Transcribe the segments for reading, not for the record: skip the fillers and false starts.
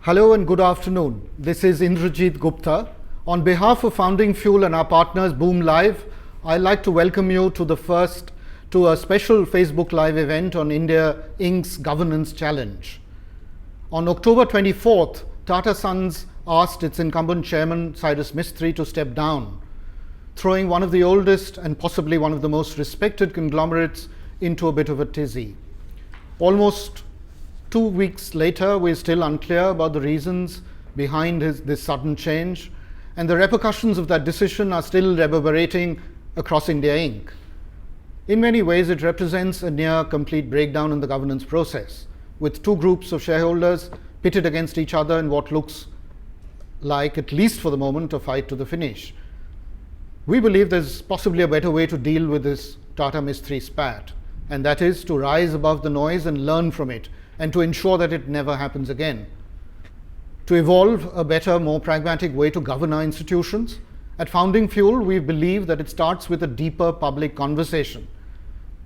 Hello and good afternoon. This is Indrajit Gupta. On behalf of Founding Fuel and our partners Boom Live, I'd like to welcome you to a special Facebook Live event on India Inc.'s Governance Challenge. On October 24th, Tata Sons asked its incumbent chairman Cyrus Mistry to step down, throwing one of the oldest and possibly one of the most respected conglomerates into a bit of a tizzy. Almost 2 weeks later, we're still unclear about the reasons behind this sudden change, and the repercussions of that decision are still reverberating across India Inc. In many ways, it represents a near complete breakdown in the governance process, with two groups of shareholders pitted against each other in what looks like, at least for the moment, a fight to the finish. We believe there's possibly a better way to deal with this Tata Mistry spat, and that is to rise above the noise and learn from it, and to ensure that it never happens again. To evolve a better, more pragmatic way to govern our institutions, at Founding Fuel, we believe that it starts with a deeper public conversation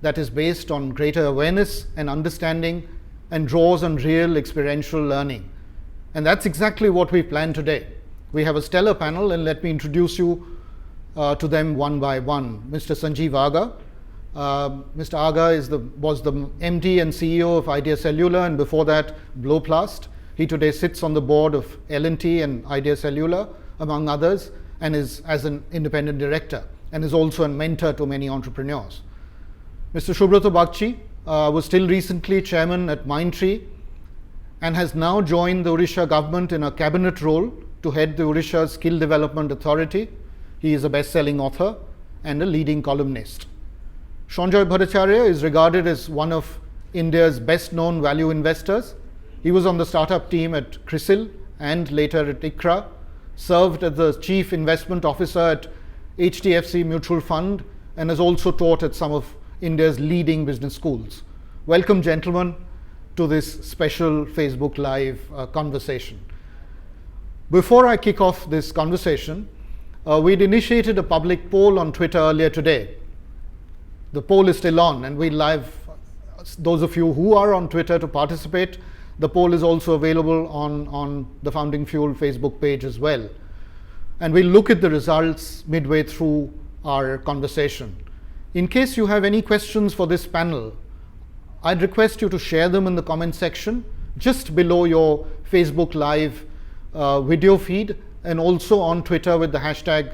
that is based on greater awareness and understanding and draws on real experiential learning. And that's exactly what we plan today. We have a stellar panel, and let me introduce you to them one by one. Mr. Sanjeev Aga. Mr. Aga was the MD and CEO of Idea Cellular, and before that Blowplast. He today sits on the board of L&T and Idea Cellular, among others, and is as an independent director, and is also a mentor to many entrepreneurs. Mr. Subroto Bagchi was till recently chairman at Mindtree and has now joined the Odisha government in a cabinet role to head the Odisha Skill Development Authority. He is a best-selling author and a leading columnist. Sanjoy Bhattacharyya is regarded as one of India's best-known value investors. He was on the startup team at CRISIL and later at ICRA, served as the chief investment officer at HDFC Mutual Fund, and has also taught at some of India's leading business schools. Welcome, gentlemen, to this special Facebook Live conversation. Before I kick off this conversation, we'd initiated a public poll on Twitter earlier today. The poll is still on, and we'll live those of you who are on Twitter to participate. The poll is also available on the Founding Fuel Facebook page as well. And we'll look at the results midway through our conversation. In case you have any questions for this panel, I'd request you to share them in the comment section just below your Facebook Live video feed, and also on Twitter with the hashtag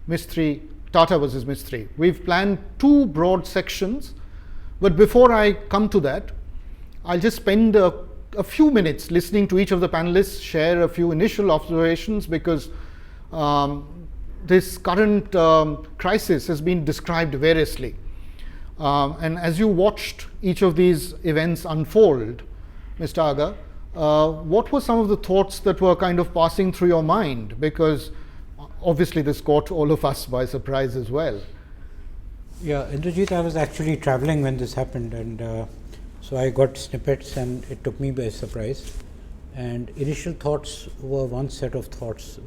Mistry, Tata versus Mistry. We've planned two broad sections, but before I come to that, I'll just spend a few minutes listening to each of the panelists share a few initial observations, because this current crisis has been described variously. And as you watched each of these events unfold, Mr. Aga, what were some of the thoughts that were kind of passing through your mind? Because obviously this caught all of us by surprise as well. Yeah, Indrajit, I was actually traveling when this happened, and so I got snippets and it took me by surprise. And initial thoughts were one set of thoughts,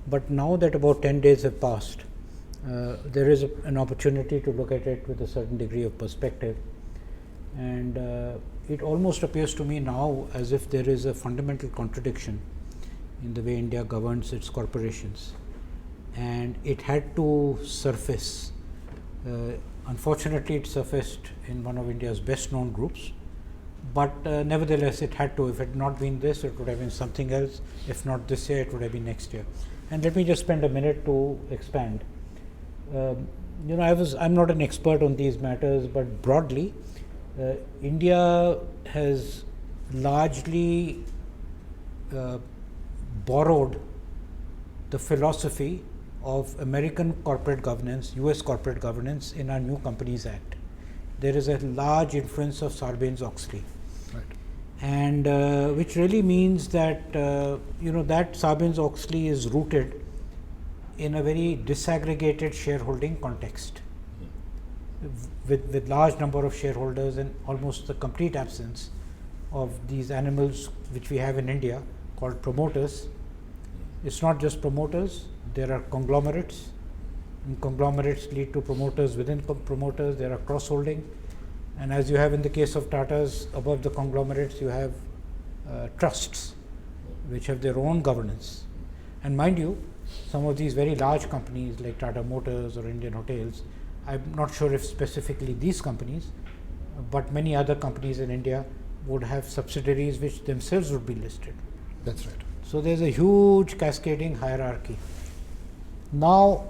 but now that about 10 days have passed, there is an opportunity to look at it with a certain degree of perspective. And it almost appears to me now as if there is a fundamental contradiction in the way India governs its corporations, and it had to surface. Unfortunately, it surfaced in one of India's best known groups, but nevertheless it had to. If it had not been this, it would have been something else. If not this year, it would have been next year. And let me just spend a minute to expand. I'm not an expert on these matters, but broadly, India has largely borrowed the philosophy of American corporate governance, US corporate governance in our New Companies Act. There is a large influence of Sarbanes-Oxley, Right. and which really means that that Sarbanes-Oxley is rooted in a very disaggregated shareholding context, with large number of shareholders and almost the complete absence of these animals which we have in India called promoters. It's not just promoters, there are conglomerates, and conglomerates lead to promoters within promoters, there are cross-holding, and as you have in the case of Tata's, above the conglomerates you have trusts, which have their own governance. And mind you, some of these very large companies like Tata Motors or Indian Hotels, I'm not sure if specifically these companies, but many other companies in India would have subsidiaries which themselves would be listed. That's right. So there's a huge cascading hierarchy. Now,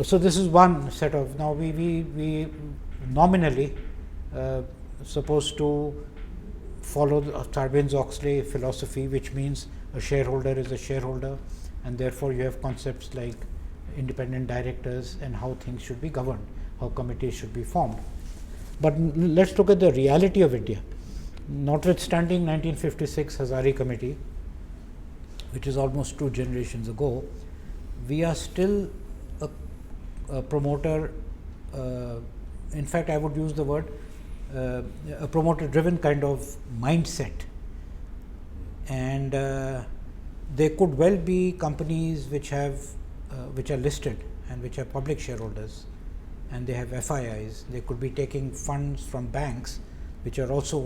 so this is one set of, now we nominally supposed to follow the Sarbanes-Oxley philosophy, which means a shareholder is a shareholder, and therefore you have concepts like independent directors and how things should be governed, how committees should be formed. But let's look at the reality of India. Notwithstanding 1956 Hazari Committee, which is almost 2 generations ago, we are still a promoter, in fact I would use the word a promoter driven kind of mindset, and there could well be companies which have which are listed and which have public shareholders, and they have FIIs. They could be taking funds from banks which are also,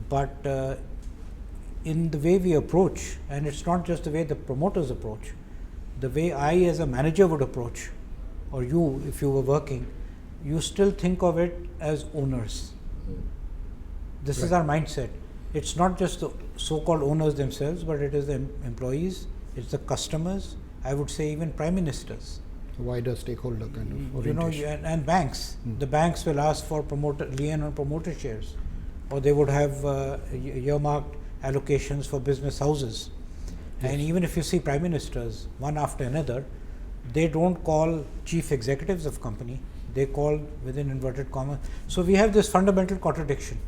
but in the way we approach, and it's not just the way the promoters approach, the way I as a manager would approach, or you if you were working, you still think of it as owners. This is our mindset. It's not just the so-called owners themselves, but it is the employees, it's the customers, I would say even prime ministers. Wider stakeholder kind of orientation. And banks. The banks will ask for lien on promoter shares, or they would have earmarked allocations for business houses. Yes. And even if you see prime ministers, one after another, they don't call chief executives of company, they call within inverted commas. So we have this fundamental contradiction.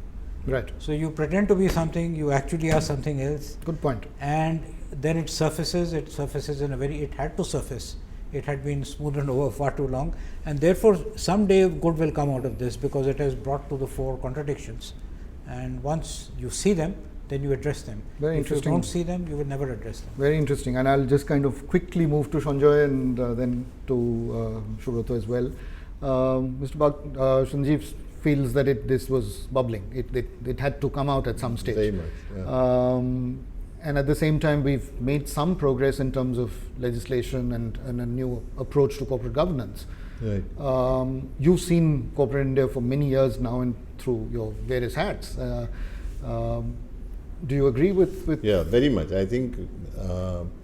Right. So you pretend to be something, you actually are something else. Good point. And then it surfaces in a very, it had to surface. It had been smoothed over far too long, and therefore someday good will come out of this, because it has brought to the fore contradictions. And once you see them, then you address them. Very if interesting. you don't see them, you will never address them. Very interesting. And I'll just kind of quickly move to Sanjoy and then to Subroto as well. Sanjeev feels that this was bubbling. It had to come out at some stage. Very much. Yeah. And at the same time, we've made some progress in terms of legislation and a new approach to corporate governance. Right. You've seen corporate India for many years now and through your various hats. Do you agree with? Yeah, very much. I think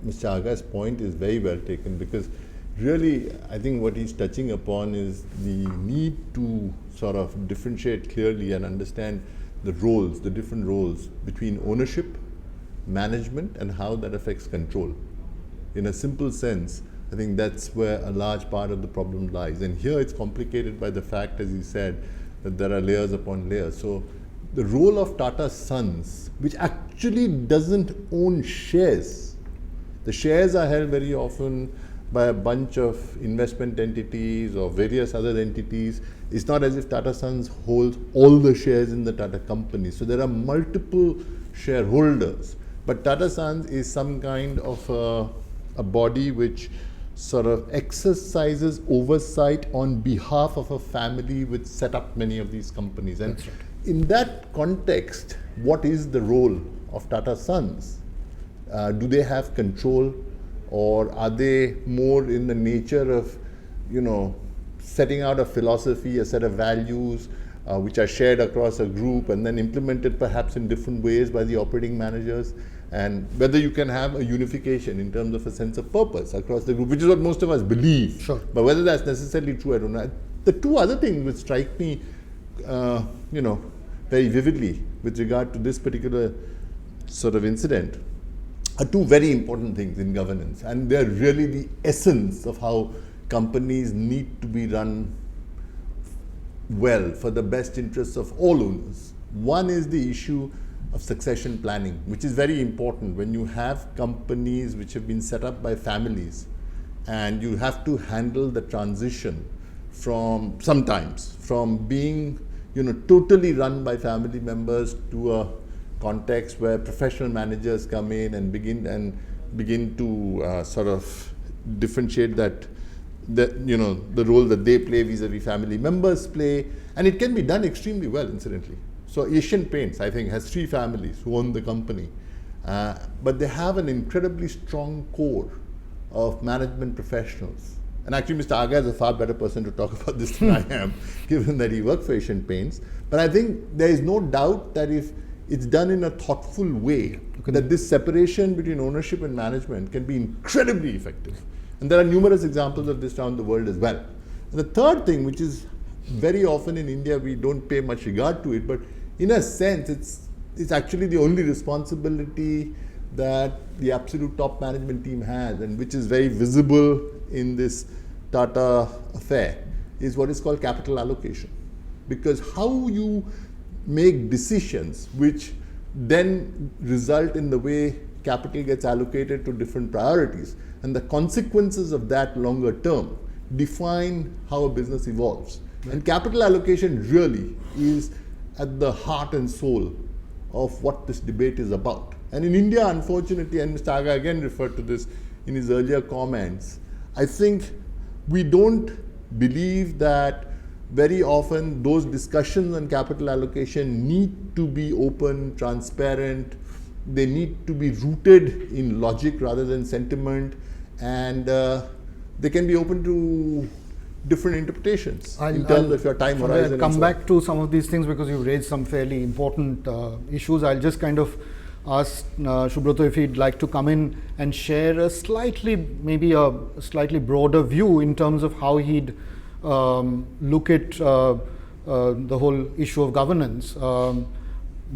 Mr. Aga's point is very well taken, because really I think what he's touching upon is the need to sort of differentiate clearly and understand the roles, the different roles between ownership, management, and how that affects control. In a simple sense, I think that's where a large part of the problem lies. And here it's complicated by the fact, as you said, that there are layers upon layers. So the role of Tata Sons, which actually doesn't own shares. The shares are held very often by a bunch of investment entities or various other entities. It's not as if Tata Sons holds all the shares in the Tata company. So there are multiple shareholders. But Tata Sons is some kind of a body which sort of exercises oversight on behalf of a family which set up many of these companies. And That's right. In that context, what is the role of Tata Sons? Do they have control, or are they more in the nature of, setting out a philosophy, a set of values which are shared across a group and then implemented perhaps in different ways by the operating managers? And whether you can have a unification in terms of a sense of purpose across the group, which is what most of us believe. Sure. But whether that's necessarily true, I don't know. The two other things which strike me, very vividly with regard to this particular sort of incident are two very important things in governance, and they're really the essence of how companies need to be run well for the best interests of all owners. One is the issue of succession planning, which is very important when you have companies which have been set up by families, and you have to handle the transition from being totally run by family members to a context where professional managers come in and begin to sort of differentiate the role that they play vis-a-vis family members play, and it can be done extremely well, incidentally. So Asian Paints, I think, has 3 families who own the company, but they have an incredibly strong core of management professionals. And actually, Mr. Aga is a far better person to talk about this than I am, given that he worked for Asian Paints. But I think there is no doubt that if it's done in a thoughtful way, that this separation between ownership and management can be incredibly effective. And there are numerous examples of this around the world as well. And the third thing, which is very often in India, we don't pay much regard to it, but in a sense, it's actually the only responsibility that the absolute top management team has, and which is very visible in this Tata affair, is what is called capital allocation. Because how you make decisions which then result in the way capital gets allocated to different priorities, and the consequences of that longer term define how a business evolves. And capital allocation really is at the heart and soul of what this debate is about. And in India, unfortunately, and Mr. Aga again referred to this in his earlier comments, I think we don't believe that very often those discussions on capital allocation need to be open, transparent. They need to be rooted in logic rather than sentiment, and they can be open to different interpretations in terms of your time horizon. I'll come back to some of these things because you raised some fairly important issues. I'll just kind of ask Subroto if he'd like to come in and share a maybe a slightly broader view in terms of how he'd look at the whole issue of governance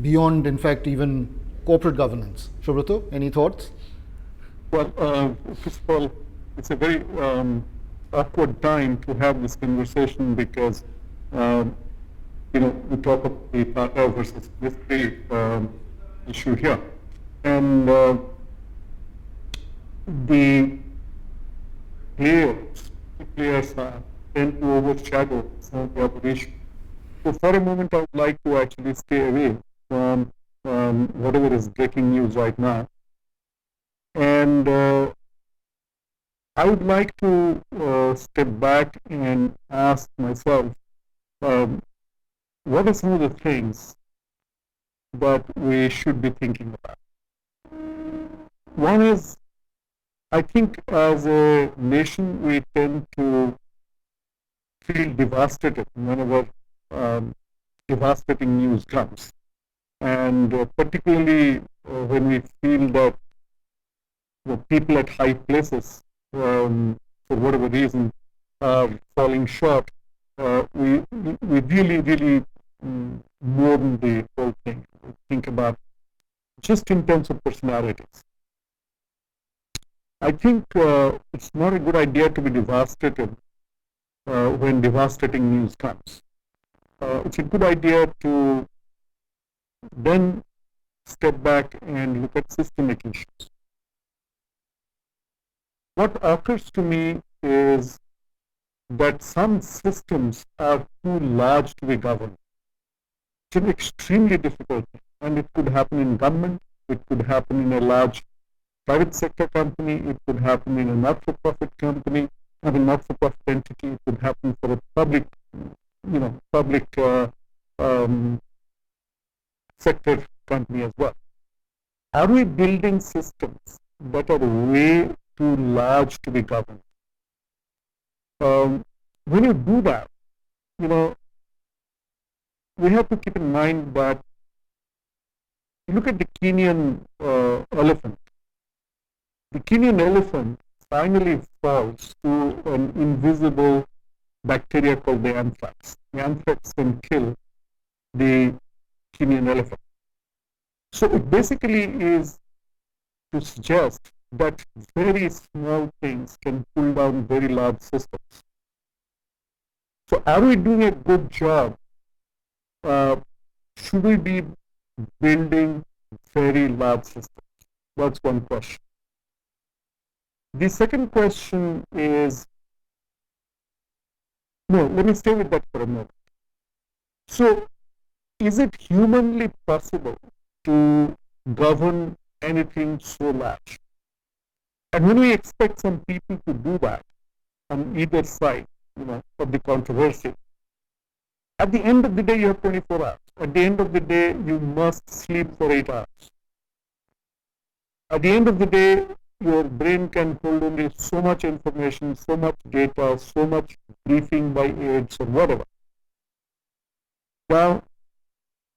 beyond, in fact, even corporate governance. Subroto, any thoughts? Well, first of all, it's a very awkward time to have this conversation because, we talk of the Tata versus Mystery issue here. And the players tend to overshadow some of the other issues. So for a moment, I would like to actually stay away from whatever is breaking news right now. And I would like to step back and ask myself, what are some of the things that we should be thinking about? One is, I think as a nation, we tend to feel devastated whenever devastating news comes. And particularly when we feel that the people at high places, for whatever reason, are falling short, we really mourn the whole thing. Think about just in terms of personalities. I think it's not a good idea to be devastated when devastating news comes. It's a good idea to then step back and look at systemic issues. What occurs to me is that some systems are too large to be governed. It's an extremely difficult thing, and it could happen in government, it could happen in a large private sector company, it could happen in a not-for-profit company, or a not-for-profit entity, it could happen for a public sector company as well. Are we building systems that are way too large to be governed? When you do that, we have to keep in mind that look at the Kenyan elephant. The Kenyan elephant finally falls to an invisible bacteria called the anthrax. The anthrax can kill the Kenyan elephant. So it basically is to suggest that very small things can pull down very large systems. So are we doing a good job? Should we be building very large systems? That's one question. The second question is, let me stay with that for a moment. So is it humanly possible to govern anything so large? And when we expect some people to do that on either side, of the controversy, at the end of the day, you have 24 hours. At the end of the day, you must sleep for 8 hours. At the end of the day, your brain can hold only so much information, so much data, so much briefing by aides or whatever. Now,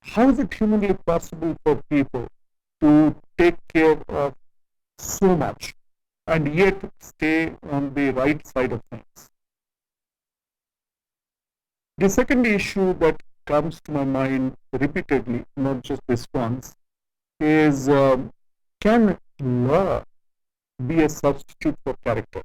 how is it humanly possible for people to take care of so much and yet stay on the right side of things? The second issue that comes to my mind repeatedly, not just this once, is can law be a substitute for character?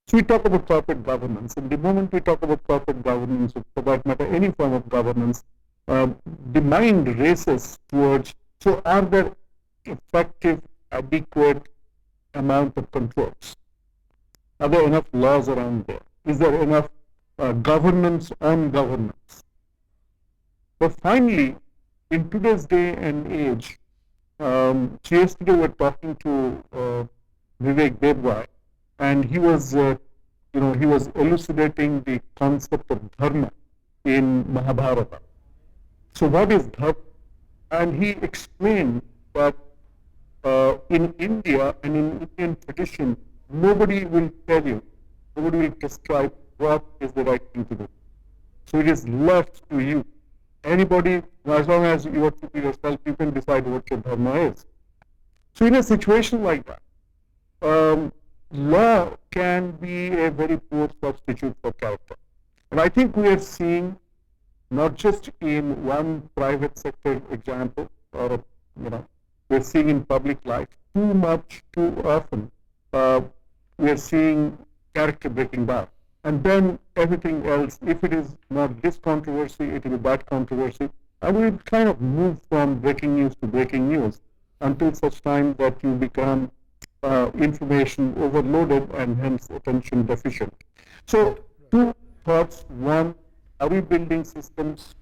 So we talk about corporate governance, and the moment we talk about corporate governance, or for that matter, any form of governance, the mind races towards, so are there effective, adequate amount of controls? Are there enough laws around there? Is there enough governance on governance? But finally, in today's day and age, so yesterday we were talking to Vivek Devroy, and he was elucidating the concept of dharma in Mahabharata. So what is dharma? And he explained that in India and in Indian tradition, nobody will tell you, nobody will prescribe what is the right thing to do. So it is left to you. Anybody, as long as you are true to yourself, you can decide what your dharma is. So in a situation like that, law can be a very poor substitute for character. And I think we are seeing, not just in one private sector example, or we're seeing in public life, too much, too often, we're seeing character breaking down. And then everything else, if it is not this controversy, it will be that controversy. And we kind of move from breaking news to breaking news until such time that you become information overloaded and hence attention deficient. So two thoughts. One, are we building systems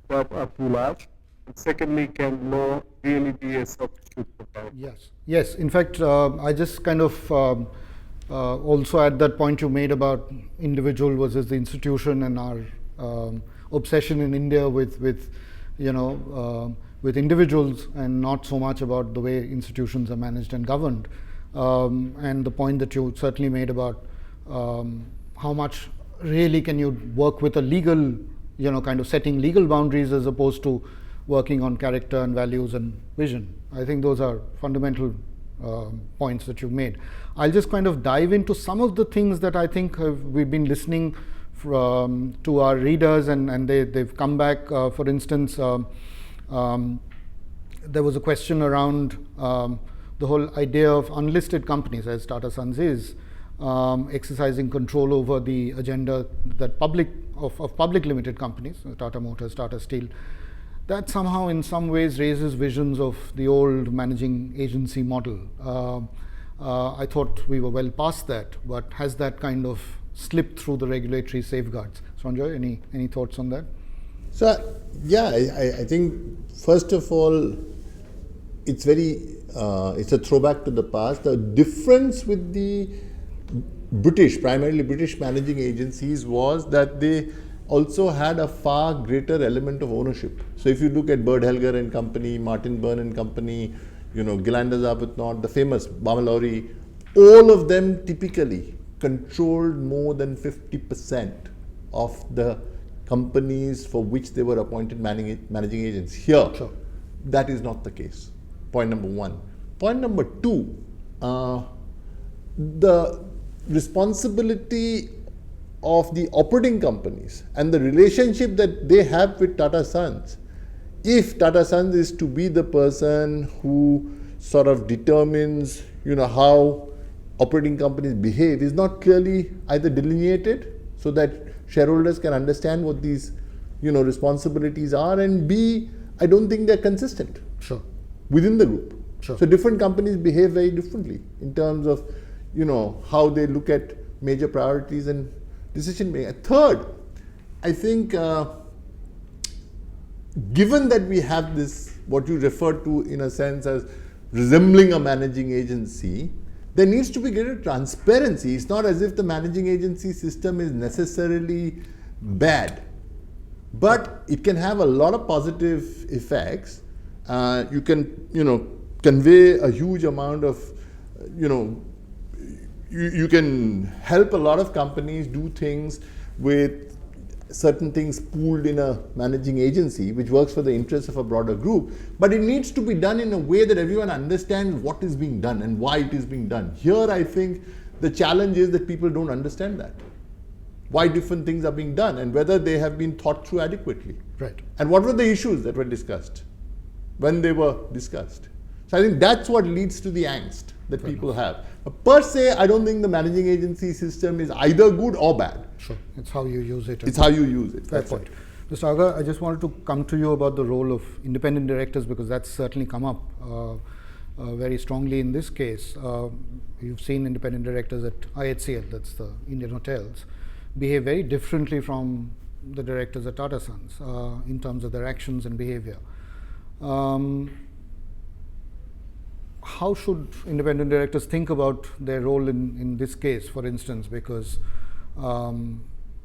that are too large? And secondly, can law really be a substitute for character? Yes. Yes. In fact, I just kind of also at that point you made about individual versus the institution and our obsession in India with individuals and not so much about the way institutions are managed and governed. And the point that you certainly made about how much really can you work with a legal, kind of setting legal boundaries as opposed to working on character and values and vision. I think those are fundamental points that you've made. I'll just kind of dive into some of the things that I think we've been listening to our readers and they've come back. For instance, there was a question around the whole idea of unlisted companies, as Tata Sons is, exercising control over the agenda that public limited companies, Tata Motors, Tata Steel, that somehow in some ways raises visions of the old managing agency model. I thought we were well past that, but has that kind of slipped through the regulatory safeguards? Sanjoy, any thoughts on that? So, yeah, I think first of all, it's a throwback to the past. The difference with the primarily British managing agencies was that they also had a far greater element of ownership. So if you look at Bird Helger and Company, Martin Byrne and Company, Gilanders Arbuthnot, the famous Bamalori, all of them typically controlled more than 50% of the companies for which they were appointed managing agents. Here, Sure. That is not the case. Point number one. Point number two, the responsibility of the operating companies and the relationship that they have with Tata Sons. If Tata Sons is to be the person who sort of determines, how operating companies behave, is not clearly either delineated so that shareholders can understand what these, responsibilities are, and B, I don't think they're consistent. Sure. Within the group. Sure. So different companies behave very differently in terms of, how they look at major priorities and decision making. Third, I think given that we have this, what you refer to in a sense as resembling a managing agency, there needs to be greater transparency. It's not as if the managing agency system is necessarily bad, but it can have a lot of positive effects. You can, convey a huge amount of, you can help a lot of companies do things with certain things pooled in a managing agency, which works for the interests of a broader group, but it needs to be done in a way that everyone understands what is being done and why it is being done. Here, I think the challenge is that people don't understand that. Why different things are being done and whether they have been thought through adequately. Right. And what were the issues that were discussed when they were discussed. So I think that's what leads to the angst that people have. Per se, I don't think the managing agency system is either good or bad. Sure, it's how you use it. It's how you use it. Fair That's point. it. Mr. Aga, I just wanted to come to you about the role of independent directors, because that's certainly come up very strongly in this case. You've seen independent directors at IHCL, that's the Indian Hotels, behave very differently from the directors at Tata Sons in terms of their actions and behavior. How should independent directors think about their role in this case, for instance, because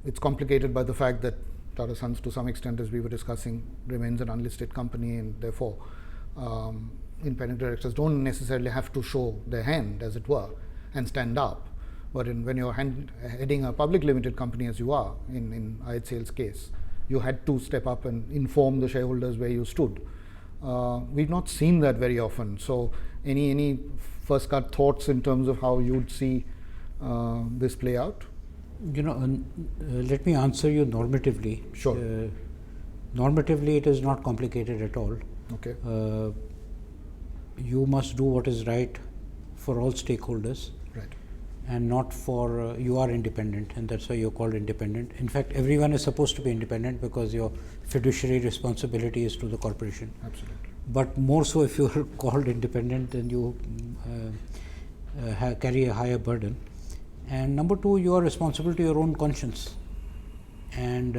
it's complicated by the fact that Tata Sons, to some extent, as we were discussing, remains an unlisted company, and therefore independent directors don't necessarily have to show their hand, as it were, and stand up. But when you're heading a public limited company, as you are in IHCL's case, you had to step up and inform the shareholders where you stood. We've not seen that very often. So any first cut thoughts in terms of how you'd see this play out? Let me answer you normatively. Sure. Normatively, it is not complicated at all. Okay. You must do what is right for all stakeholders. Right. And not for, you are independent, and that's why you're called independent. In fact, everyone is supposed to be independent because your fiduciary responsibility is to the corporation. Absolutely. But more so if you are called independent, then you carry a higher burden. And number two, you are responsible to your own conscience. And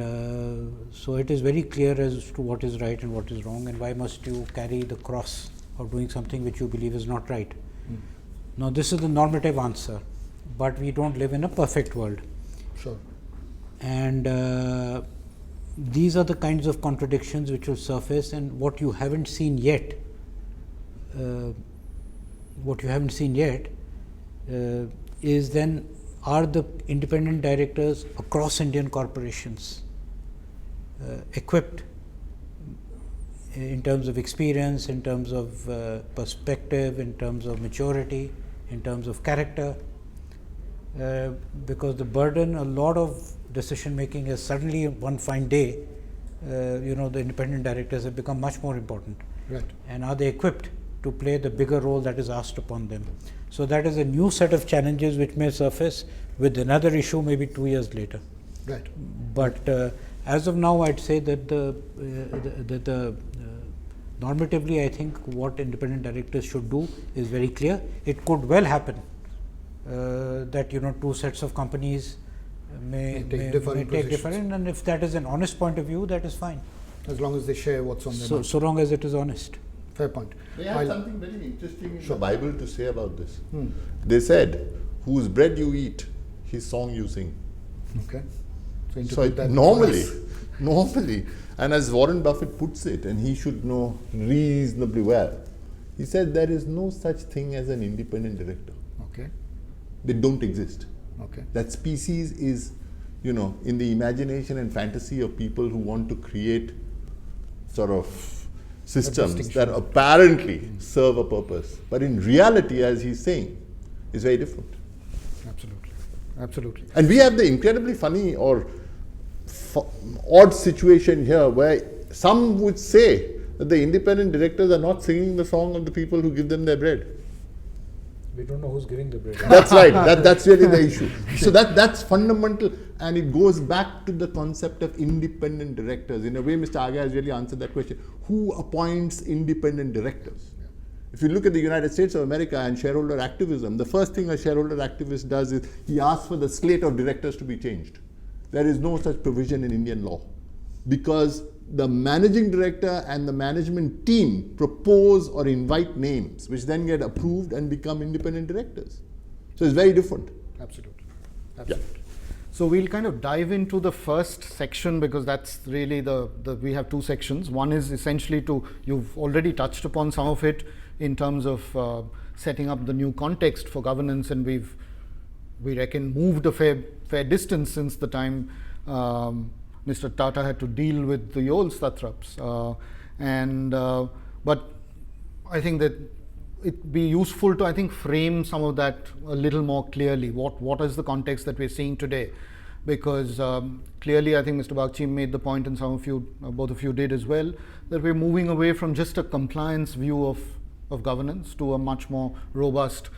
so it is very clear as to what is right and what is wrong, and why must you carry the cross of doing something which you believe is not right. Now, this is the normative answer, but we don't live in a perfect world. Sure. And these are the kinds of contradictions which will surface, and what you haven't seen yet, is then, are the independent directors across Indian corporations equipped in terms of experience, in terms of perspective, in terms of maturity, in terms of character, because the burden, a lot of decision making is suddenly one fine day, the independent directors have become much more important. Right. And are they equipped to play the bigger role that is asked upon them? So that is a new set of challenges which may surface with another issue maybe 2 years later. Right. But as of now, I'd say that normatively, I think what independent directors should do is very clear. It could well happen that two sets of companies may take different, and if that is an honest point of view, that is fine. As long as they share what's on their mind. So long as it is honest. Fair point. They have something very interesting in the Bible to say about this. They said, "Whose bread you eat, his song you sing." Okay. So normally, and as Warren Buffett puts it, and he should know reasonably well, he said there is no such thing as an independent director. Okay. They don't exist. Okay. That species is, in the imagination and fantasy of people who want to create sort of systems that apparently serve a purpose. But in reality, as he's saying, is very different. Absolutely. Absolutely. And we have the incredibly funny or odd situation here where some would say that the independent directors are not singing the song of the people who give them their bread. We don't know who's giving the bread. That's right. That's really the issue. So that's fundamental, and it goes back to the concept of independent directors. In a way, Mr. Aga has really answered that question. Who appoints independent directors? Yeah. If you look at the United States of America and shareholder activism, the first thing a shareholder activist does is he asks for the slate of directors to be changed. There is no such provision in Indian law, because the managing director and the management team propose or invite names, which then get approved and become independent directors. So it's very different. Absolutely. Yeah. So we'll kind of dive into the first section, because that's really we have two sections. One is essentially you've already touched upon some of it, in terms of setting up the new context for governance, and we reckon moved a fair distance since the time Mr. Tata had to deal with the old satraps. But I think that it'd be useful to, I think, frame some of that a little more clearly. What is the context that we're seeing today? Because clearly, I think Mr. Bagchi made the point, and some of you, both of you did as well, that we're moving away from just a compliance view of governance to a much more robust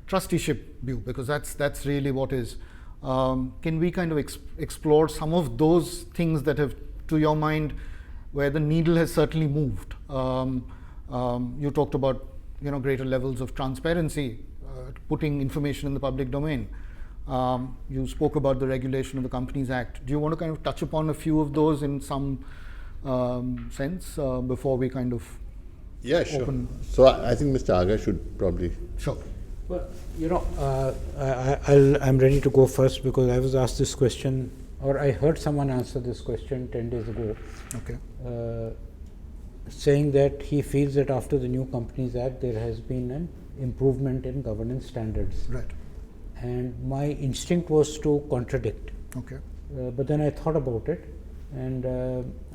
trusteeship view, because that's really what is. Can we kind of explore some of those things that have, to your mind, where the needle has certainly moved? You talked about, greater levels of transparency, putting information in the public domain. You spoke about the regulation of the Companies Act. Do you want to kind of touch upon a few of those in some sense before we kind of sure. open? So I think Mr. Aga should probably. Sure. Well, I'm ready to go first because I was asked this question, or I heard someone answer this question 10 days ago. Okay. Saying that he feels that after the new Companies Act, there has been an improvement in governance standards. Right. And my instinct was to contradict. Okay. But then I thought about it, and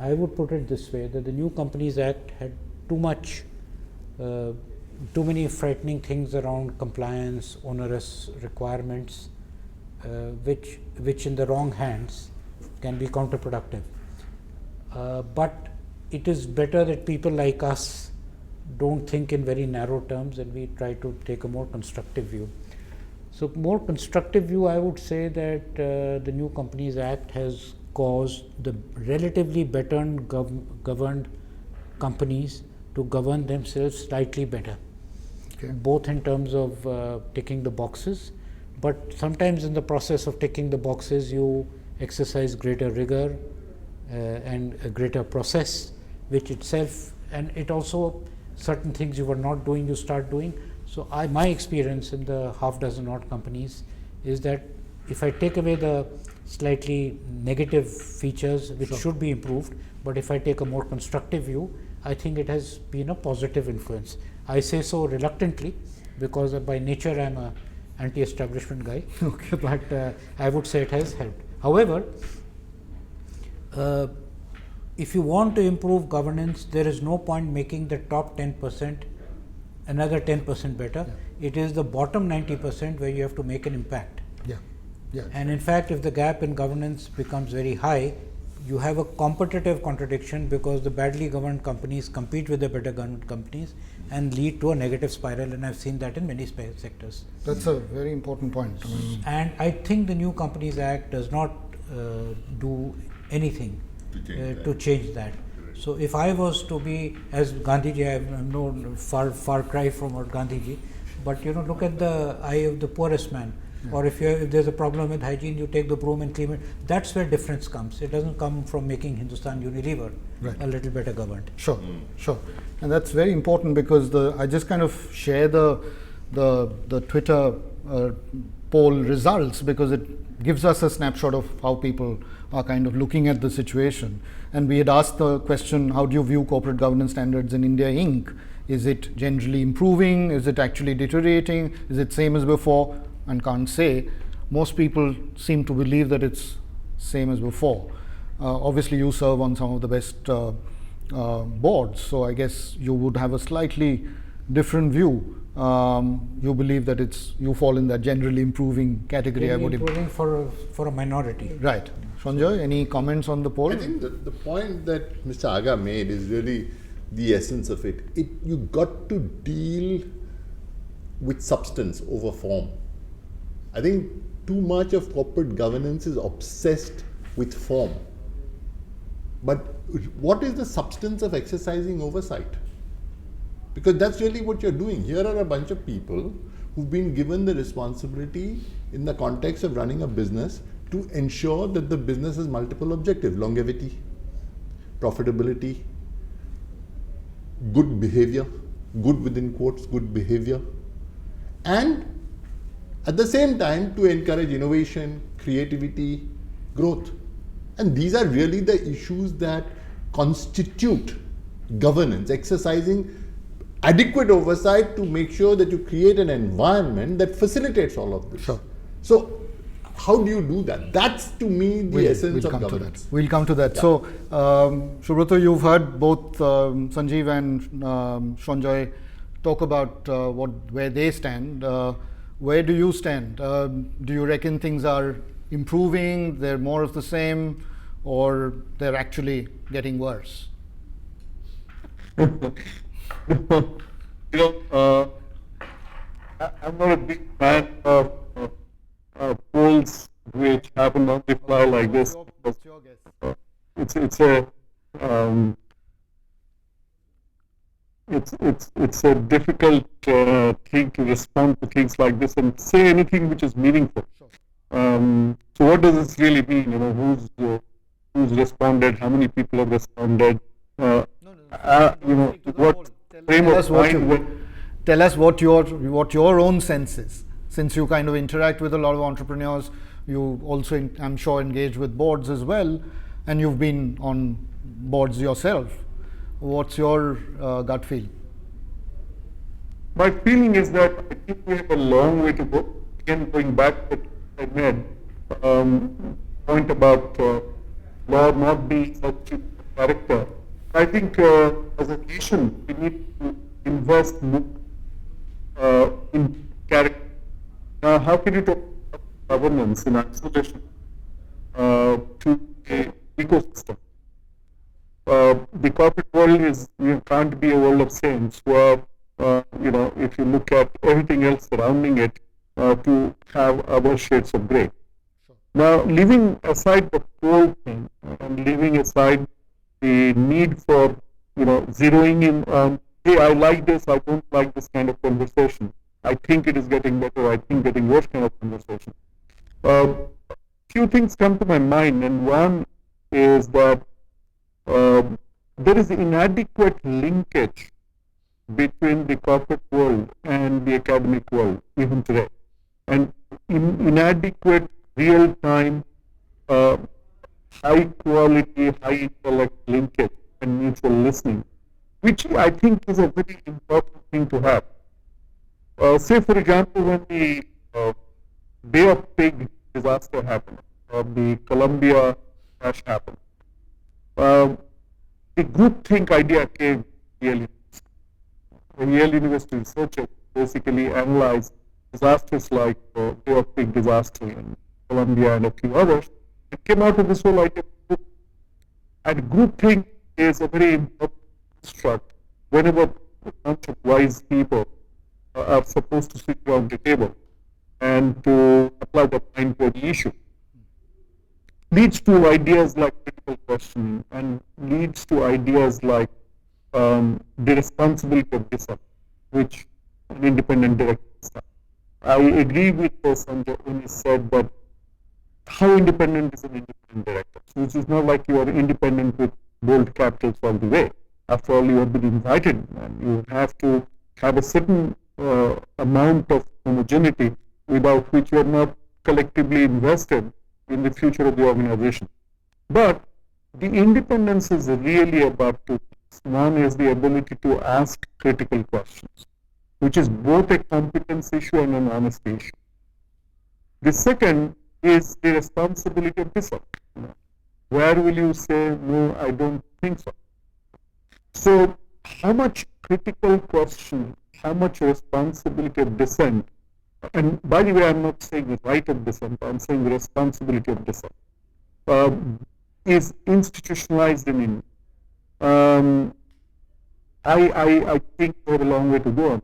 I would put it this way, that the new Companies Act had too many frightening things around compliance, onerous requirements, which in the wrong hands can be counterproductive. But it is better that people like us don't think in very narrow terms, and we try to take a more constructive view. So more constructive view, I would say that the new Companies Act has caused the relatively better governed companies to govern themselves slightly better, both in terms of ticking the boxes, but sometimes in the process of ticking the boxes you exercise greater rigor and a greater process, which itself, and it also, certain things you were not doing, you start doing. So my experience in the half dozen odd companies is that if I take away the slightly negative features which should be improved, but if I take a more constructive view, I think it has been a positive influence. I say so reluctantly because by nature I am a anti-establishment guy, but I would say it has helped. However, if you want to improve governance, there is no point making the top 10% another 10% better. It is the bottom 90% where you have to make an impact. And in fact, if the gap in governance becomes very high, you have a competitive contradiction, because the badly governed companies compete with the better governed companies and lead to a negative spiral, and I've seen that in many sectors. That's a very important point. And I think the new Companies Act does not do anything to change that. So if I was to be, as Gandhiji, I am no far cry from what Gandhiji, but look at the eye of the poorest man. Or if there's a problem with hygiene, you take the broom and clean it. That's where difference comes. It doesn't come from making Hindustan Unilever a little better governed. Sure. And that's very important, because I just kind of share the Twitter poll results, because it gives us a snapshot of how people are kind of looking at the situation. And we had asked the question, how do you view corporate governance standards in India Inc.? Is it generally improving? Is it actually deteriorating? Is it same as before? And can't say. Most people seem to believe that it's same as before. Obviously, you serve on some of the best boards, so I guess you would have a slightly different view. You believe that you fall in that generally improving category. Improving for a minority. Right. Sanjoy, any comments on the poll? I think the point that Mr. Aga made is really the essence of it. You got to deal with substance over form. I think too much of corporate governance is obsessed with form. But what is the substance of exercising oversight? Because that's really what you're doing. Here are a bunch of people who've been given the responsibility in the context of running a business to ensure that the business has multiple objectives: longevity, profitability, good behavior, good within quotes, good behavior, and at the same time to encourage innovation, creativity, growth. And these are really the issues that constitute governance, exercising adequate oversight to make sure that you create an environment that facilitates all of this. Sure. So, how do you do that? That's to me the essence of governance. We'll come to that. Yeah. So, Subroto, you've heard both Sanjeev and Sanjoy talk about where they stand. Where do you stand? Do you reckon things are improving, they're more of the same, or they're actually getting worse? I'm not a big fan of polls which happen on the fly like this. What's your guess? It's a difficult thing to respond to things like this and say anything which is meaningful. Sure. So what does this really mean? Who's responded? How many people have responded? What frame of mind? Tell us what your own sense is. Since you kind of interact with a lot of entrepreneurs, you also, I'm sure, engage with boards as well, and you've been on boards yourself. What's your gut feel? My feeling is that I think we have a long way to go. Again, going back to what I made, point about law not being such a character. I think as a nation, we need to invest more in character. Now, how can you talk about governance in isolation to an ecosystem? The corporate world can't be a world of saints where, if you look at everything else surrounding it, to have other shades of grey. Sure. Now, leaving aside the whole thing and leaving aside the need for, zeroing in on, hey, I like this, I don't like this kind of conversation. I think it is getting better, I think getting worse kind of conversation. Few things come to my mind, and one is that there is inadequate linkage between the corporate world and the academic world, even today. And inadequate real-time, high-quality, high-intellect linkage and mutual listening, which I think is a very important thing to have. Say, for example, when the Bay of Pig disaster happened, or the Columbia crash happened, the groupthink idea came really. The Yale University researchers basically analyzed disasters like the Bay of Pig disaster and Columbia and a few others, and came out with this whole idea. And groupthink is a very important construct whenever a bunch of wise people are supposed to sit around the table and to apply their mind to the issue. Leads to ideas like critical questioning and leads to ideas like the responsibility of dissent, which an independent director has. I agree with Sanjoy when he said that how independent is an independent director? So it is not like you are independent with bold capitals all the way. After all, you have been invited, and you have to have a certain amount of homogeneity without which you are not collectively invested in the future of the organization. But the independence is really about two things. One is the ability to ask critical questions, which is both a competence issue and an honesty issue. The second is the responsibility of dissent. Where will you say, no, I don't think so? So, how much critical question, how much responsibility of dissent, and by the way, I'm not saying the right of dissent, I'm saying the responsibility of dissent, is institutionalized in India. I think we have a long way to go on.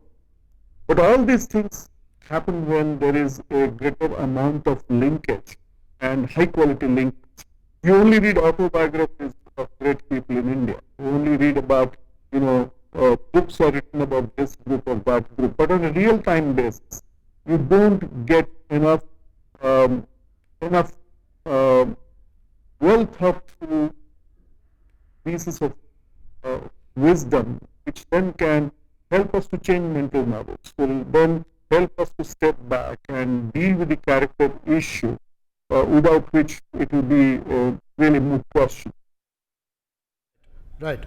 But all these things happen when there is a greater amount of linkage and high quality linkage. You only read autobiographies of great people in India. You only read about, books are written about this group or that group. But on a real time basis, you don't get enough well thought through pieces of wisdom, which then can help us to change mental models, will then help us to step back and deal with the character issue, without which it will be a really moot question. Right.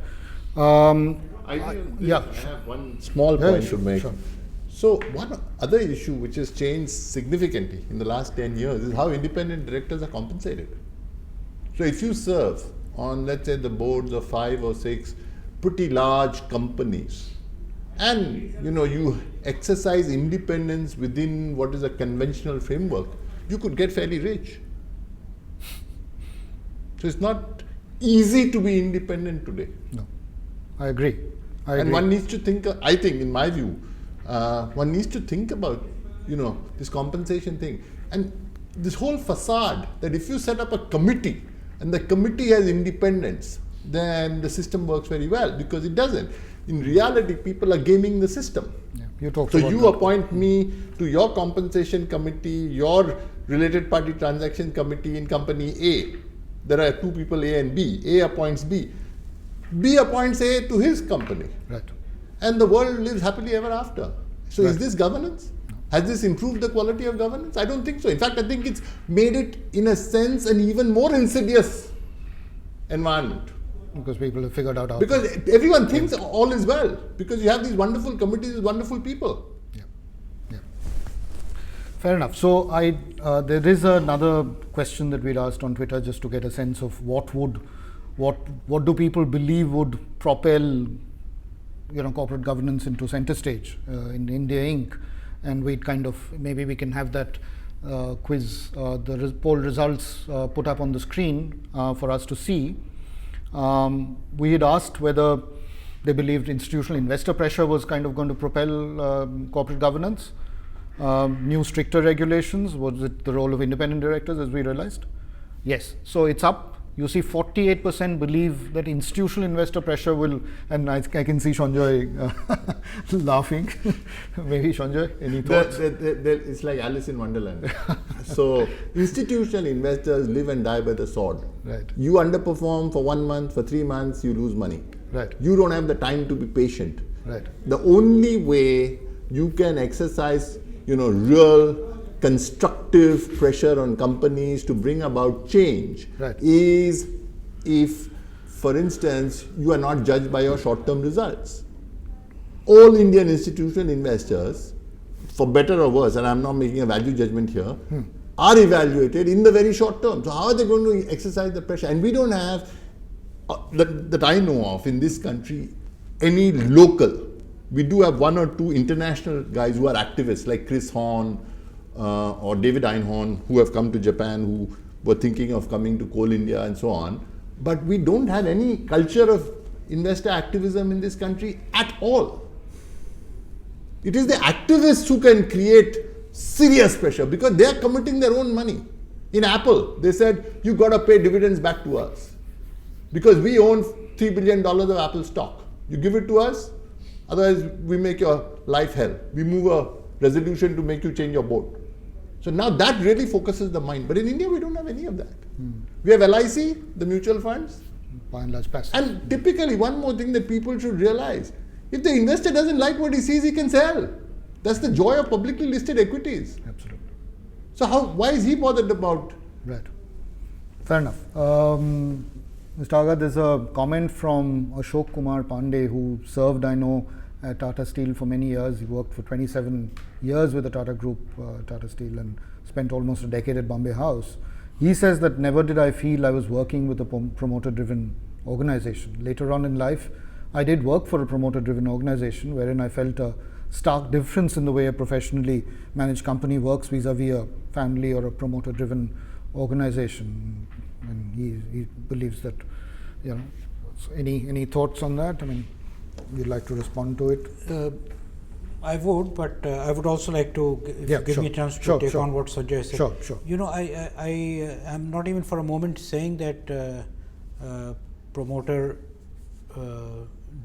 Yeah, I have one small Yeah, point sure, to make. sure. So one other issue which has changed significantly in the last 10 years is how independent directors are compensated. So if you serve on, let's say, the boards of 5 or 6 pretty large companies, and you exercise independence within what is a conventional framework, you could get fairly rich. So it's not easy to be independent today. No, I agree. And one needs to think, I think, in my view, one needs to think about, this compensation thing. And this whole facade that if you set up a committee and the committee has independence, then the system works very well, because it doesn't. In reality, people are gaming the system. Yeah, you talked So about you that. appoint me to your compensation committee, your related party transaction committee in company A. There are 2 people, A and B. A appoints B. B appoints A to his company. Right. And the world lives happily ever after. So is Right. this governance? Has this improved the quality of governance? I don't think so. In fact, I think it's made it, in a sense, an even more insidious environment. Because people have figured out how. Because everyone thinks all is well. Because you have these wonderful committees with wonderful people. Yeah. Yeah. Fair enough. So there is another question that we'd asked on Twitter just to get a sense of what do people believe would propel corporate governance into center stage in India Inc. And we'd kind of, maybe we can have that quiz, the poll results put up on the screen for us to see. We had asked whether they believed institutional investor pressure was kind of going to propel corporate governance. New stricter regulations, was it the role of independent directors, as we realized? Yes. So it's up. You see 48% believe that institutional investor pressure will, and I can see Sanjoy laughing. Maybe Sanjoy, any thoughts? It's like Alice in Wonderland. So institutional investors live and die by the sword. Right. You underperform for 1 month, for 3 months, you lose money. Right. You don't have the time to be patient. Right. The only way you can exercise, real constructive pressure on companies to bring about change Right. is if, for instance, you are not judged by your short-term results. All Indian institutional investors, for better or worse, and I'm not making a value judgment here, are evaluated in the very short term. So how are they going to exercise the pressure? And we don't have, that I know of in this country, any local. We do have 1 or 2 international guys who are activists, like Chris Horn, or David Einhorn, who have come to Japan, who were thinking of coming to Coal India and so on. But we don't have any culture of investor activism in this country at all. It is the activists who can create serious pressure, because they are committing their own money. In Apple, they said, you got to pay dividends back to us, because we own $3 billion of Apple stock. You give it to us, otherwise we make your life hell. We move a resolution to make you change your board. So now that really focuses the mind. But in India, we don't have any of that. We have LIC, the mutual funds. By and large, passive. And typically, one more thing that people should realize, if the investor doesn't like what he sees, he can sell. That's the joy of publicly listed equities. Absolutely. So why is he bothered about? Right. Fair enough. Mr. Aga, there's a comment from Ashok Kumar Pandey, who served, I know, at Tata Steel for many years. He worked for 27 years with the Tata Group, Tata Steel, and spent almost a decade at Bombay House. He says that never did I feel I was working with a promoter-driven organization. Later on in life, I did work for a promoter-driven organization wherein I felt a stark difference in the way a professionally managed company works vis-a-vis a family or a promoter-driven organization. And he believes that, so any thoughts on that? I mean, you'd like to respond to it? I would, but I would also like to give me a chance to take on what Sanjay said. Sure. I am not even for a moment saying that promoter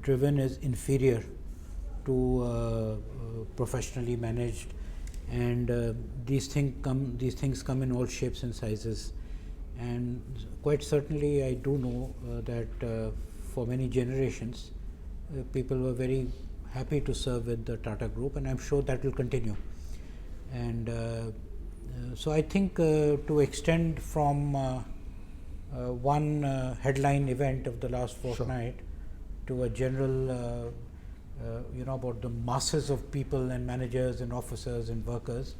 driven is inferior to professionally managed, and these things come in all shapes and sizes. And quite certainly, I do know that for many generations, people were very happy to serve with the Tata Group, and I'm sure that will continue. And so I think to extend from one headline event of the last fortnight to a general, about the masses of people and managers and officers and workers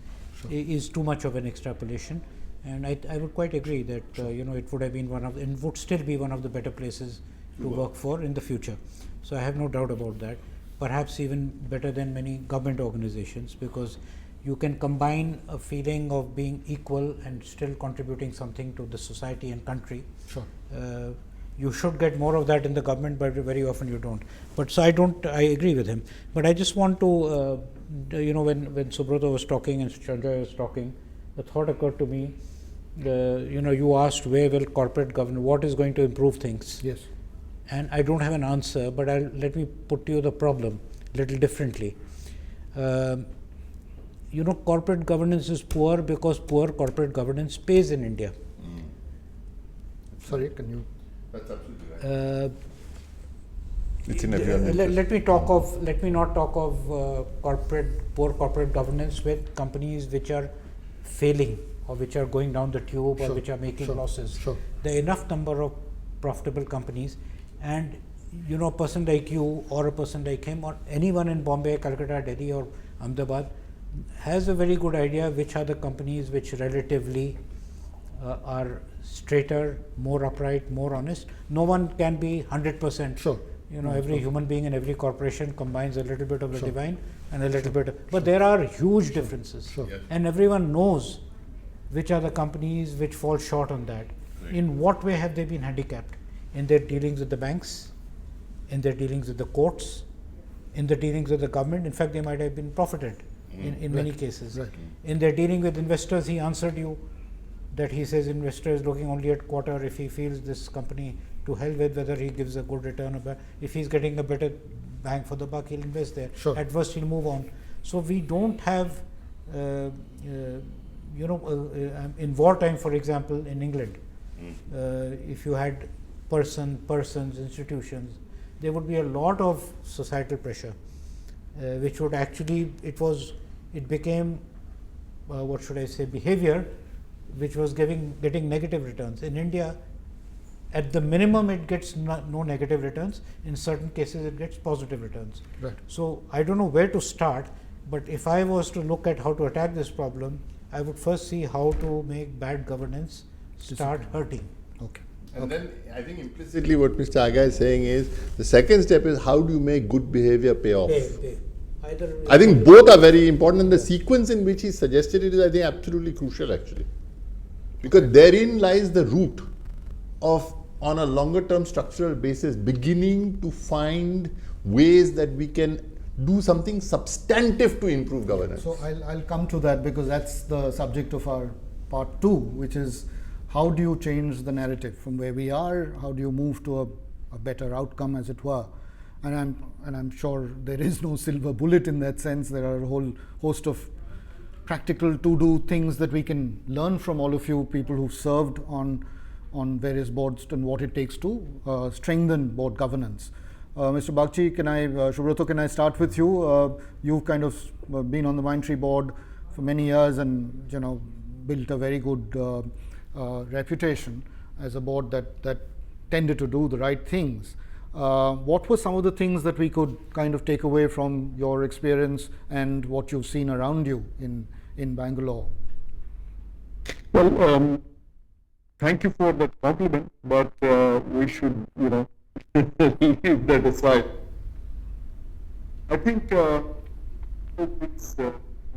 is too much of an extrapolation. And I would quite agree that it would have been and would still be one of the better places to work for in the future. So I have no doubt about that. Perhaps even better than many government organizations, because you can combine a feeling of being equal and still contributing something to the society and country. Sure. You should get more of that in the government, but very often you don't. But so I agree with him. But I just want to, when Subroto was talking and Sanjoy was talking, the thought occurred to me, you asked where will corporate governance, what is going to improve things? Yes. And I don't have an answer, but let me put to you the problem a little differently. Corporate governance is poor because poor corporate governance pays in India. Sorry, can you? That's absolutely right. It's in let me not talk of poor corporate governance with companies which are failing or which are going down the tube or which are making losses. Sure. There are enough number of profitable companies, and a person like you or a person like him or anyone in Bombay, Calcutta, Delhi or Ahmedabad has a very good idea which are the companies which relatively are straighter, more upright, more honest. No one can be 100%. Sure. Every human being and every corporation combines a little bit of the divine and a little bit but there are huge differences. Sure. Yes. And everyone knows which are the companies which fall short on that. Right. In what way have they been handicapped? In their dealings with the banks, in their dealings with the courts, in their dealings with the government. In fact, they might have been profited in many cases. Right. In their dealing with investors, he answered you that he says investor is looking only at quarter. If he feels this company to hell with whether he gives a good return or bad, if he's getting a better bang for the buck, he'll invest there. Sure. At worst, he'll move on. So we don't have, in wartime, for example, in England, if you had persons, institutions, there would be a lot of societal pressure, which would actually, it became, what should I say, behavior, which was getting negative returns. In India, at the minimum, it gets no negative returns. In certain cases, it gets positive returns. Right. So I don't know where to start, but if I was to look at how to attack this problem, I would first see how to make bad governance start hurting. Okay. And then I think implicitly what Mr. Aga is saying is the second step is how do you make good behavior pay off? I think both are very important, and the sequence in which he suggested it is, I think, absolutely crucial actually. Because therein lies the root of, on a longer term structural basis, beginning to find ways that we can do something substantive to improve governance. So I'll come to that, because that's the subject of our part 2, which is how do you change the narrative from where we are? How do you move to a better outcome, as it were? And I'm sure there is no silver bullet in that sense. There are a whole host of practical to-do things that we can learn from all of you people who've served on various boards and what it takes to strengthen board governance. Mr. Bagchi, Subroto, can I start with you? You've kind of been on the Mindtree board for many years and built a very good reputation as a board that tended to do the right things. What were some of the things that we could kind of take away from your experience and what you've seen around you in Bangalore? Well, thank you for that compliment, but we should, leave that aside. I think it's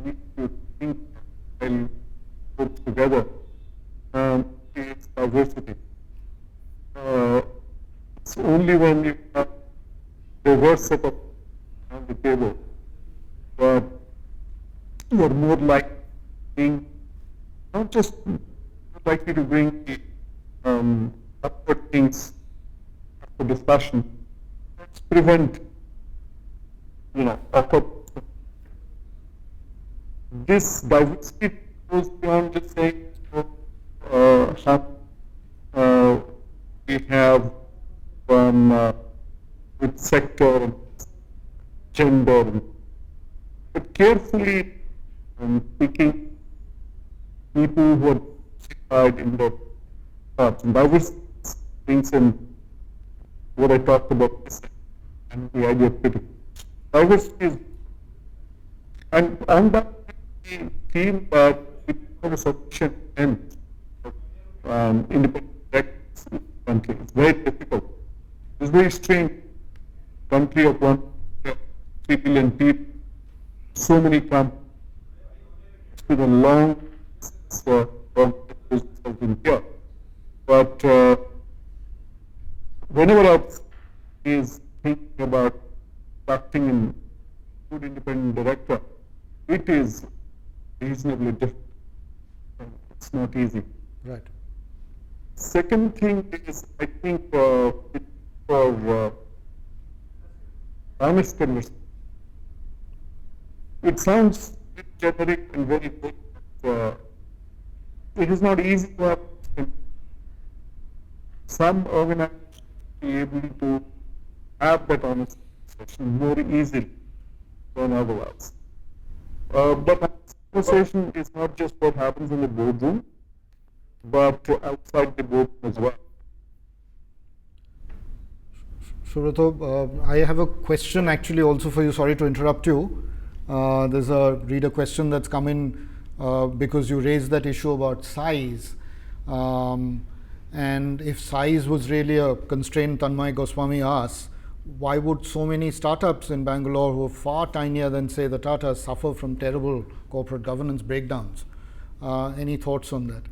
need to think and put together is diversity. It's only when you have diverse set of on the table that you are more likely being not just likely to bring upward things for discussion. Let's prevent awkward. This diversity goes beyond just saying we have with sector, gender, but carefully picking people who are certified in their thoughts. And diversity brings in what I talked about, and the idea of critical. Diversity is, and on that we feel that we have a sufficient end independent directors in the country. It's very difficult. It's very strange. Country of 3 billion people, so many companies, it's been a long has been here. But whenever I is thinking about acting in good independent director, it is reasonably difficult. It's not easy. Right. Second thing is, I think, for honest conversation. It sounds generic and very big. It is not easy to have some organizations be able to have that honest conversation more easily than otherwise. But conversation is not just what happens in the boardroom, but outside the boardroom as well. Subroto, I have a question actually also for you. Sorry to interrupt you. There's a reader question that's come in because you raised that issue about size. And if size was really a constraint, Tanmay Goswami asks, why would so many startups in Bangalore who are far tinier than, say, the Tata suffer from terrible corporate governance breakdowns? Any thoughts on that?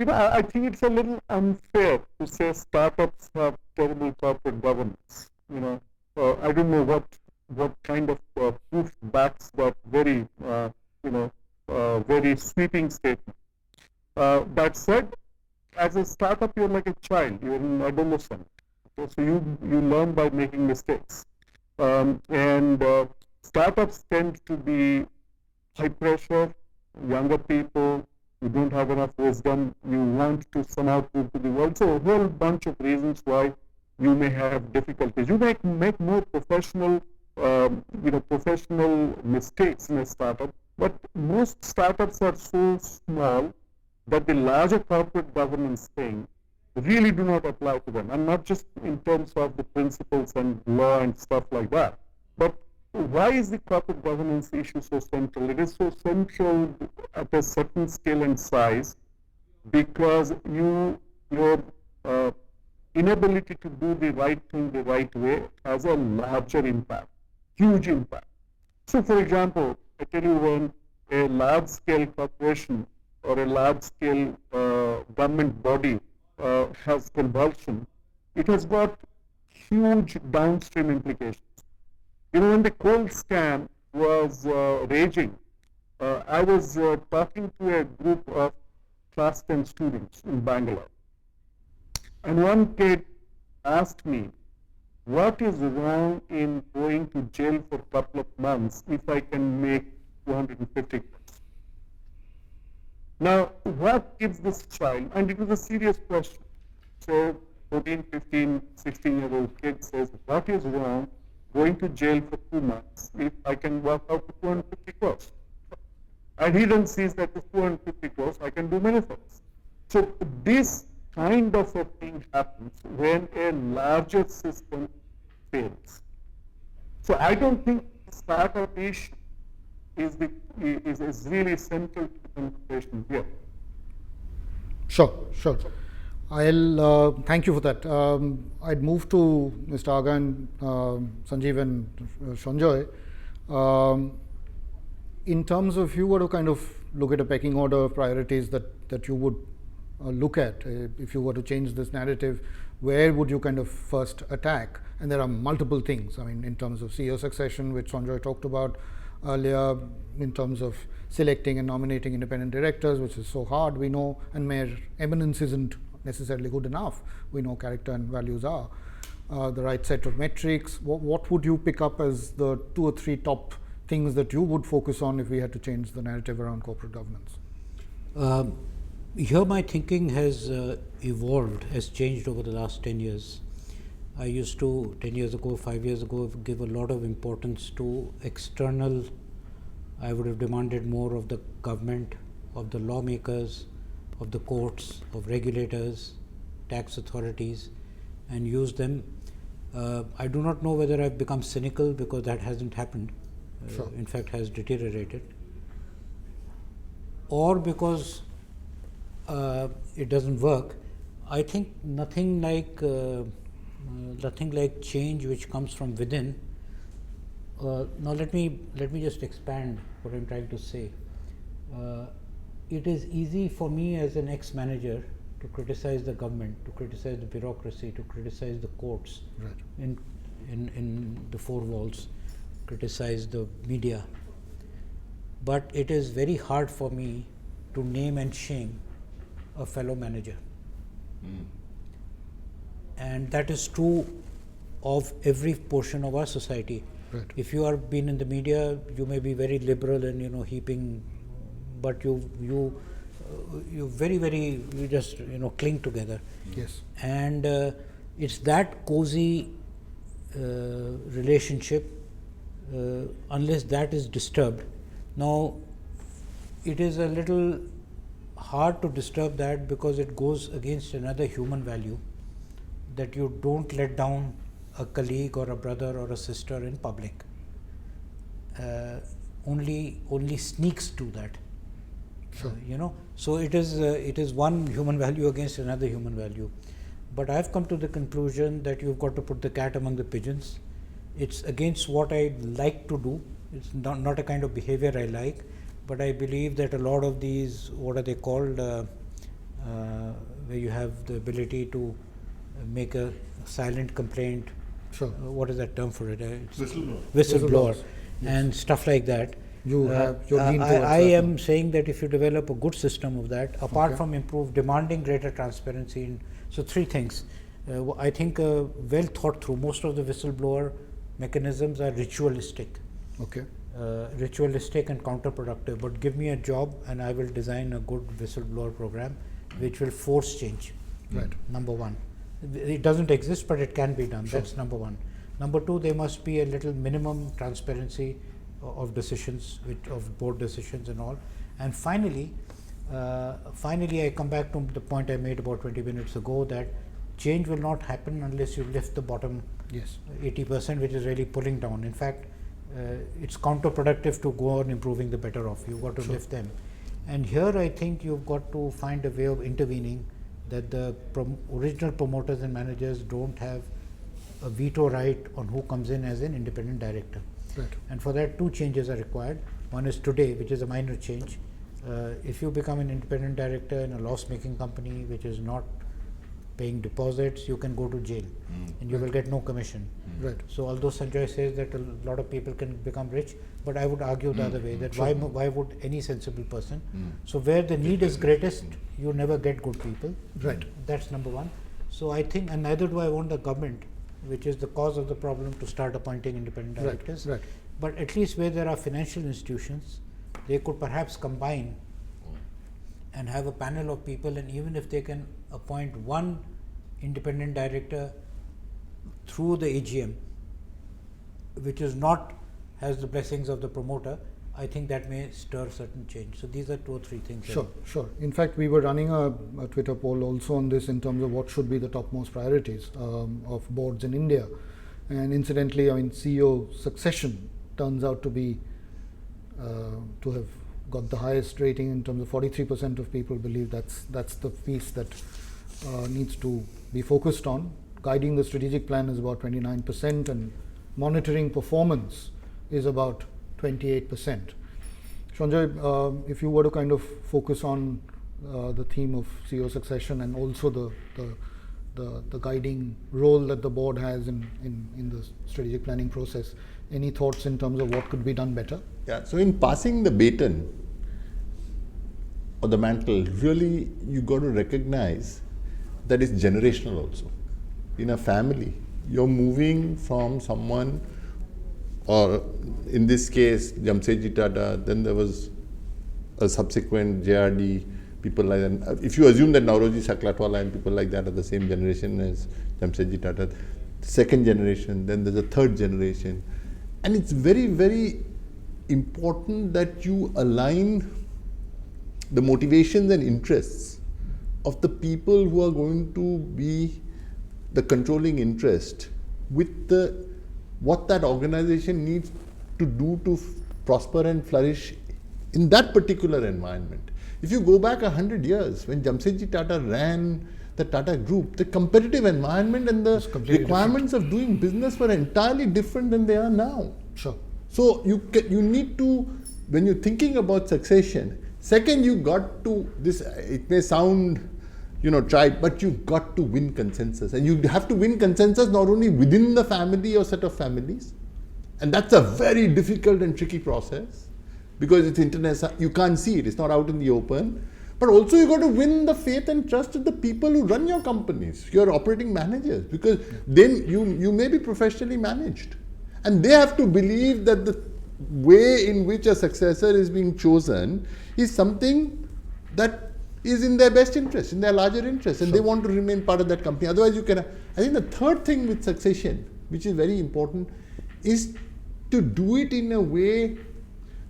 I think it's a little unfair to say startups have terrible corporate governance. I don't know what kind of proof backs that very very sweeping statement. That said, as a startup, you're like a child. You're an adolescent. Okay? So you learn by making mistakes, and startups tend to be high pressure, younger people. You don't have enough wisdom, you want to somehow prove to the world. So a whole bunch of reasons why you may have difficulties. You may make more professional mistakes in a startup, but most startups are so small that the larger corporate governance thing really do not apply to them. And not just in terms of the principles and law and stuff like that, but why is the corporate governance issue so central? It is so central at a certain scale and size because your inability to do the right thing the right way has a larger impact, huge impact. So, for example, I tell you, when a large-scale corporation or a large-scale government body has convulsion, it has got huge downstream implications. When the coal scam was raging, I was talking to a group of class 10 students in Bangalore. And one kid asked me, what is wrong in going to jail for a couple of months if I can make 250 crores? Now, what gives this child, and it was a serious question. So, 14, 15, 16-year-old kid says, what is wrong going to jail for 2 months if I can work out to 250 crores? And he then sees that with 250 crores, I can do many things. So this kind of a thing happens when a larger system fails. So I don't think the startup issue is really central to the conversation here. Sure. I'll thank you for that. I'd move to Mr. Aga and Sanjeev and Sanjoy. In terms of, you were to kind of look at a pecking order of priorities that you would look at if you were to change this narrative, where would you kind of first attack? And there are multiple things. I mean, in terms of CEO succession, which Sanjoy talked about earlier, in terms of selecting and nominating independent directors, which is so hard, we know, and mere eminence isn't necessarily good enough. We know character and values are. The right set of metrics. What would you pick up as the 2 or 3 top things that you would focus on if we had to change the narrative around corporate governance? Here my thinking has evolved, has changed over the last 10 years. I used to, 10 years ago, 5 years ago, give a lot of importance to external. I would have demanded more of the government, of the lawmakers, of the courts, of regulators, tax authorities, and use them I do not know whether I've become cynical because that hasn't happened. Sure. In fact, has deteriorated, or because it doesn't work. I think nothing like change which comes from within. Now let me just expand what I'm trying to say. It is easy for me as an ex-manager to criticize the government, to criticize the bureaucracy, to criticize the courts Right. in the four walls, criticize the media. But it is very hard for me to name and shame a fellow manager. And that is true of every portion of our society. Right. If you are been in the media, you may be very liberal and heaping, but you just cling together. Yes. And it's that cozy relationship, unless that is disturbed. Now, it is a little hard to disturb that because it goes against another human value, that you don't let down a colleague or a brother or a sister in public. Only sneaks do that. Sure. So it is one human value against another human value. But I've come to the conclusion that you've got to put the cat among the pigeons. It's against what I like to do. It's not a kind of behavior I like, but I believe that a lot of these, what are they called, where you have the ability to make a silent complaint. Sure. What is that term for it? It's Whistleblower. Whistleblower, Whistleblowers, and stuff like that. You have you're lean towards I that am now. saying that if you develop a good system of that, apart Okay. from demanding greater transparency, so three things. I think well thought through. Most of the whistleblower mechanisms are ritualistic. Okay. Ritualistic and counterproductive, but give me a job and I will design a good whistleblower program which will force change. Right. Number one. It doesn't exist, but it can be done. Sure. That's number one. Number two, there must be a little minimum transparency of decisions, of board decisions and all. And finally, I come back to the point I made about 20 minutes ago, that change will not happen unless you lift the bottom Yes. 80%, which is really pulling down. In fact, it's counterproductive to go on improving the better off. You've got to lift them. And here I think you've got to find a way of intervening, that the original promoters and managers don't have a veto right on who comes in as an independent director. Right. And for that, two changes are required. One is today, which is a minor change. If you become an independent director in a loss-making company which is not paying deposits, you can go to jail and you will get no commission. Right. So although Sanjoy says that a lot of people can become rich, but I would argue the other way, that why would any sensible person? So where the need is greatest, you never get good people. Right. That's number one. So I think, and neither do I want the government, which is the cause of the problem, to start appointing independent directors. Right. But at least where there are financial institutions, they could perhaps combine and have a panel of people, and even if they can appoint one independent director through the AGM, which is not has the blessings of the promoter, I think that may stir certain change. So these are two or three things. Sure. In fact, we were running a Twitter poll also on this in terms of what should be the topmost priorities of boards in India. And incidentally, I mean, CEO succession turns out to be to have got the highest rating in terms of 43% of people believe that's the piece that needs to be focused on. Guiding the strategic plan is about 29%, and monitoring performance is about 28%. Sanjoy, if you were to kind of focus on the theme of CEO succession and also the guiding role that the board has in the strategic planning process, any thoughts in terms of what could be done better? Yeah, so in passing the baton or the mantle, really you got to recognize that it's generational also. In a family, you're moving from someone, or in this case, Jamsetji Tata, then there was a subsequent JRD, people like that. If you assume that Nauroji Saklatwala and people like that are the same generation as Jamsetji Tata, second generation, then there's a third generation. And it's very, very important that you align the motivations and interests of the people who are going to be the controlling interest with what that organization needs to do to prosper and flourish in that particular environment. If you go back 100 years, when Jamsetji Tata ran the Tata Group, the competitive environment and the requirements of doing business were entirely different than they are now. Sure. So you need to, when you're thinking about succession, second you got to this, it may sound tried, but you got to win consensus, and you have to win consensus not only within the family or set of families, and that's a very difficult and tricky process because it's internet, you can't see it, it's not out in the open. But also you got to win the faith and trust of the people who run your companies, your operating managers, because then you may be professionally managed. And they have to believe that the way in which a successor is being chosen is something that is in their best interest, in their larger interest, and they want to remain part of that company. Otherwise you can, I think the third thing with succession, which is very important, is to do it in a way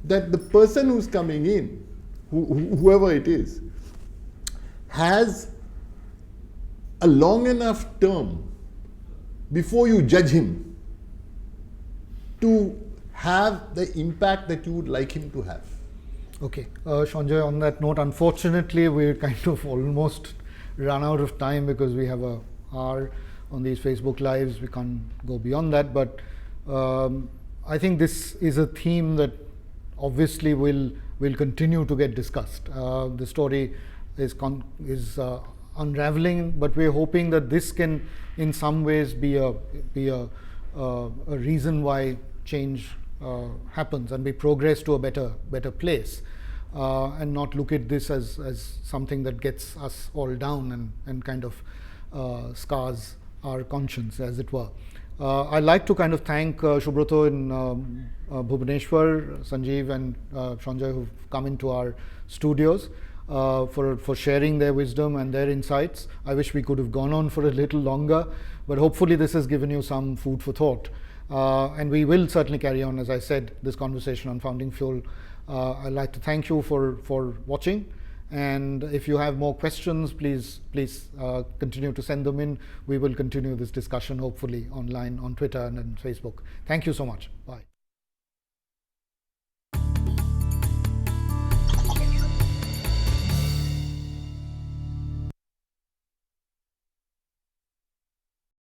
that the person who's coming in, whoever it is, has a long enough term before you judge him to have the impact that you would like him to have. Okay, Sanjoy, on that note, unfortunately, we're kind of almost run out of time because we have an hour on these Facebook Lives. We can't go beyond that, but I think this is a theme that obviously will continue to get discussed. The story is unraveling, but we're hoping that this can, in some ways, be a reason why change happens and we progress to a better place, and not look at this as something that gets us all down and kind of scars our conscience, as it were. I'd like to kind of thank Subroto in Bhubaneswar, Sanjeev and Sanjoy, who've come into our studios for sharing their wisdom and their insights. I wish we could have gone on for a little longer, but hopefully this has given you some food for thought. And we will certainly carry on, as I said, this conversation on founding fuel. I'd like to thank you for watching. And if you have more questions, please continue to send them in. We will continue this discussion hopefully online on Twitter and on Facebook. Thank you so much. Bye.